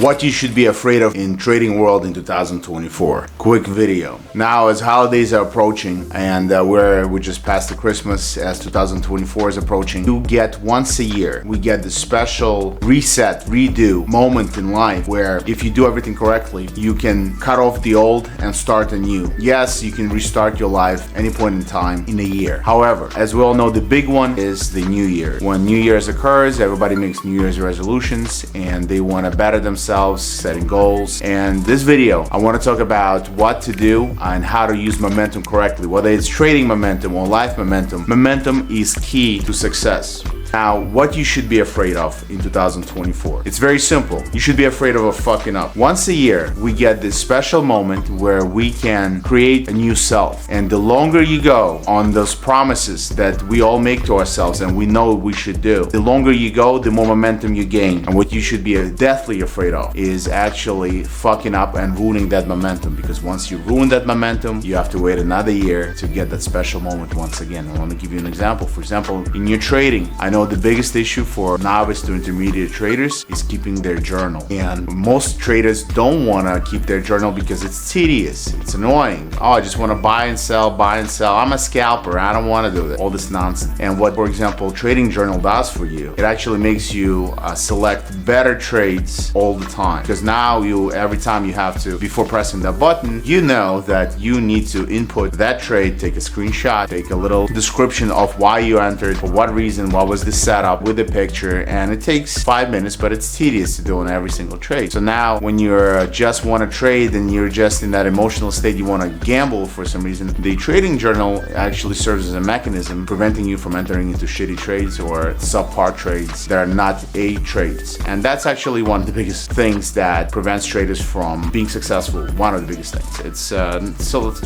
What you should be afraid of in trading world in 2024. Quick video. Now, as holidays are approaching and we just passed the Christmas, as 2024 is approaching, you get once a year, we get the special reset, redo moment in life where if you do everything correctly, you can cut off the old and start anew. Yes, you can restart your life any point in time in a year. However, as we all know, the big one is the New Year. When New Year's occurs, everybody makes New Year's resolutions and they want to better themselves, setting goals. And this video, I want to talk about what to do and how to use momentum correctly. Whether it's trading momentum or life momentum, momentum is key to success. Now, what you should be afraid of in 2024. It's very simple. You should be afraid of fucking up. Once a year, we get this special moment where we can create a new self. And the longer you go on those promises that we all make to ourselves and we know we should do, the longer you go, the more momentum you gain. And what you should be deathly afraid of is actually fucking up and ruining that momentum. Because once you ruin that momentum, you have to wait another year to get that special moment once again. I want to give you an example. For example, in your trading, I know the biggest issue for novice to intermediate traders is keeping their journal. And most traders don't want to keep their journal because it's tedious. It's annoying. Oh, I just want to buy and sell, buy and sell. I'm a scalper. I don't want to do that. All this nonsense. And what, for example, trading journal does for you, it actually makes you select better trades all the time. Because now every time you have to, before pressing the button, you know that you need to input that trade, take a screenshot, take a little description of why you entered, for what reason, what was the setup with the picture, and it takes 5 minutes, but it's tedious to do on every single trade. So now when you're just want to trade and you're just in that emotional state, you want to gamble for some reason, the trading journal actually serves as a mechanism preventing you from entering into shitty trades or subpar trades that are not A trades. And that's actually one of the biggest things that prevents traders from being successful. One of the biggest things. It's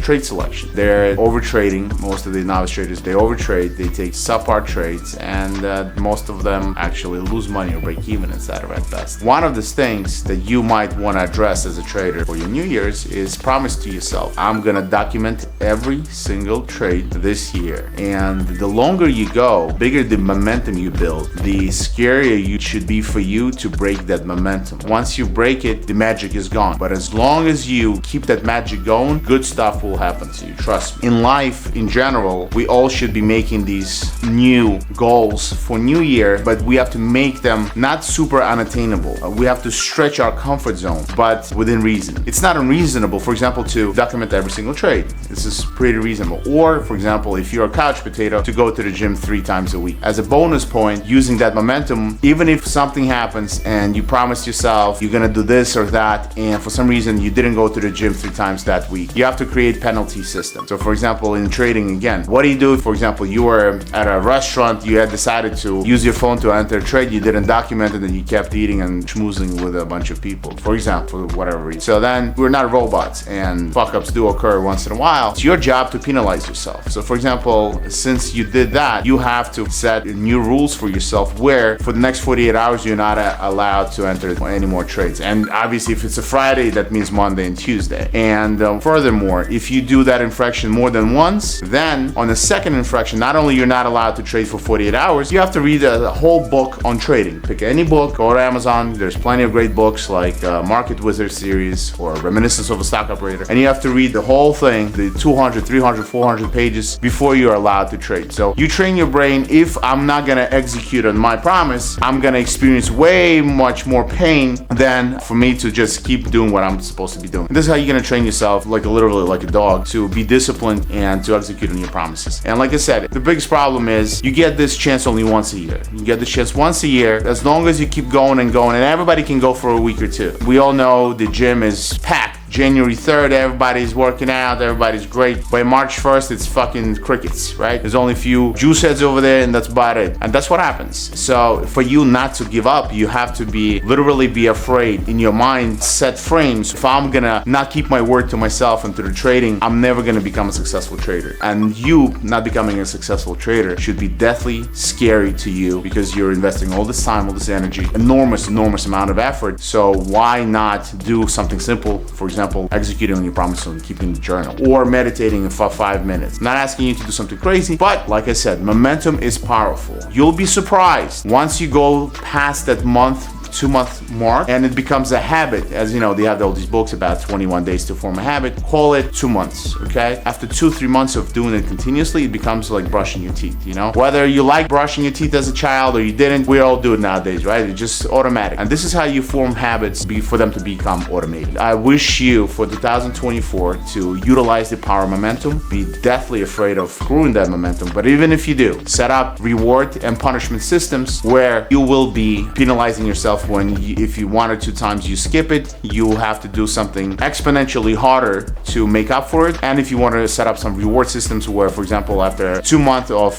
trade selection. They're over trading. Most of the novice traders, they overtrade, they take subpar trades, and most of them actually lose money or break even instead of at best. One of the things that you might want to address as a trader for your New Year's is promise to yourself, I'm gonna document every single trade this year. And the longer you go, bigger the momentum you build, the scarier it should be for you to break that momentum. Once you break it, the magic is gone. But as long as you keep that magic going, good stuff will happen to you, trust me. In life, in general, we all should be making these new goals for New Year, but we have to make them not super unattainable. We have to stretch our comfort zone, but within reason. It's not unreasonable, for example, to document every single trade. This is pretty reasonable. Or, for example, if you're a couch potato, to go to the gym 3 times a week. As a bonus point, using that momentum, even if something happens and you promised yourself you're gonna do this or that, and for some reason you didn't go to the gym 3 times that week, you have to create penalty system. So for example, in trading again, what do you do? For example, you were at a restaurant, you had decided to use your phone to enter a trade, you didn't document it, and you kept eating and schmoozing with a bunch of people, for example, for whatever reason. So then we're not robots and fuck-ups do occur once in a while. It's your job to penalize yourself. So for example, since you did that, you have to set new rules for yourself where for the next 48 hours you're not allowed to enter any more trades. And obviously if it's a Friday, that means Monday and Tuesday. And furthermore, if you do that infraction more than once, then on the second infraction, not only you're not allowed to trade for 48 hours, you have to read a whole book on trading. Pick any book, go to Amazon. There's plenty of great books like Market Wizard series or Reminiscence of a Stock Operator. And you have to read the whole thing, the 200, 300, 400 pages before you're allowed to trade. So you train your brain, if I'm not gonna execute on my promise, I'm gonna experience way much more pain than for me to just keep doing what I'm supposed to be doing. And this is how you're gonna train yourself, like literally like a dog, to be disciplined and to execute on your promises. And like I said, the biggest problem is you get this chance only once a year. You get the chance once a year, as long as you keep going and going, and everybody can go for a week or two. We all know the gym is packed. January 3rd, everybody's working out, everybody's great. By March 1st, it's fucking crickets, right? There's only a few juice heads over there, and that's about it. And that's what happens. So for you not to give up, you have to literally be afraid in your mind, set frames. If I'm gonna not keep my word to myself and to the trading, I'm never gonna become a successful trader. And you not becoming a successful trader should be deathly scary to you because you're investing all this time, all this energy, enormous amount of effort. So why not do something simple? For example, executing on your promise and keeping the journal, or meditating for 5 minutes. I'm not asking you to do something crazy, but like I said, momentum is powerful. You'll be surprised once you go past that month 2-month mark and it becomes a habit. As you know, they have all these books about 21 days to form a habit. Call it 2 months, okay? After 2-3 months of doing it continuously, it becomes like brushing your teeth, you know? Whether you like brushing your teeth as a child or you didn't, we all do it nowadays, right? It's just automatic. And this is how you form habits for them to become automated. I wish you for 2024 to utilize the power of momentum. Be deathly afraid of screwing that momentum, but even if you do, set up reward and punishment systems where you will be penalizing yourself when if you 1 or 2 times you skip it, you will have to do something exponentially harder to make up for it. And if you want to set up some reward systems where, for example, after 2 months of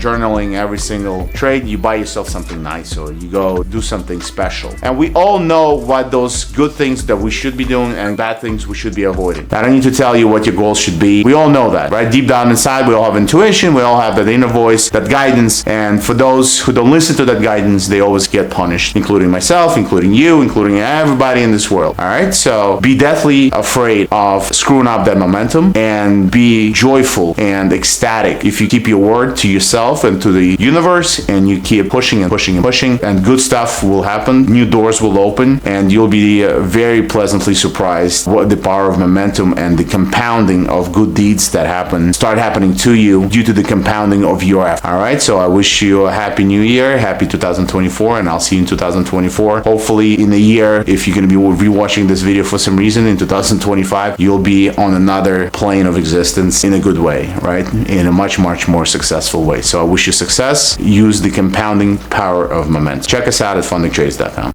journaling every single trade, you buy yourself something nice or you go do something special. And we all know what those good things that we should be doing and bad things we should be avoiding. I don't need to tell you what your goals should be. We all know that, right? Deep down inside, we all have intuition, we all have that inner voice, that guidance. And for those who don't listen to that guidance, they always get punished, including myself, including you, including everybody in this world. All right? So be deathly afraid of screwing up that momentum and be joyful and ecstatic if you keep your word to yourself and to the universe and you keep pushing and pushing and pushing, and good stuff will happen, new doors will open, and you'll be very pleasantly surprised what the power of momentum and the compounding of good deeds that start happening to you due to the compounding of your effort. All right, so I wish you a happy new year, happy 2024, and I'll see you in 2024. Hopefully in a year, if you're going to be rewatching this video for some reason in 2025, you'll be on another plane of existence in a good way, right? In a much, much more successful way. So I wish you success. Use the compounding power of momentum. Check us out at fundingtraders.com.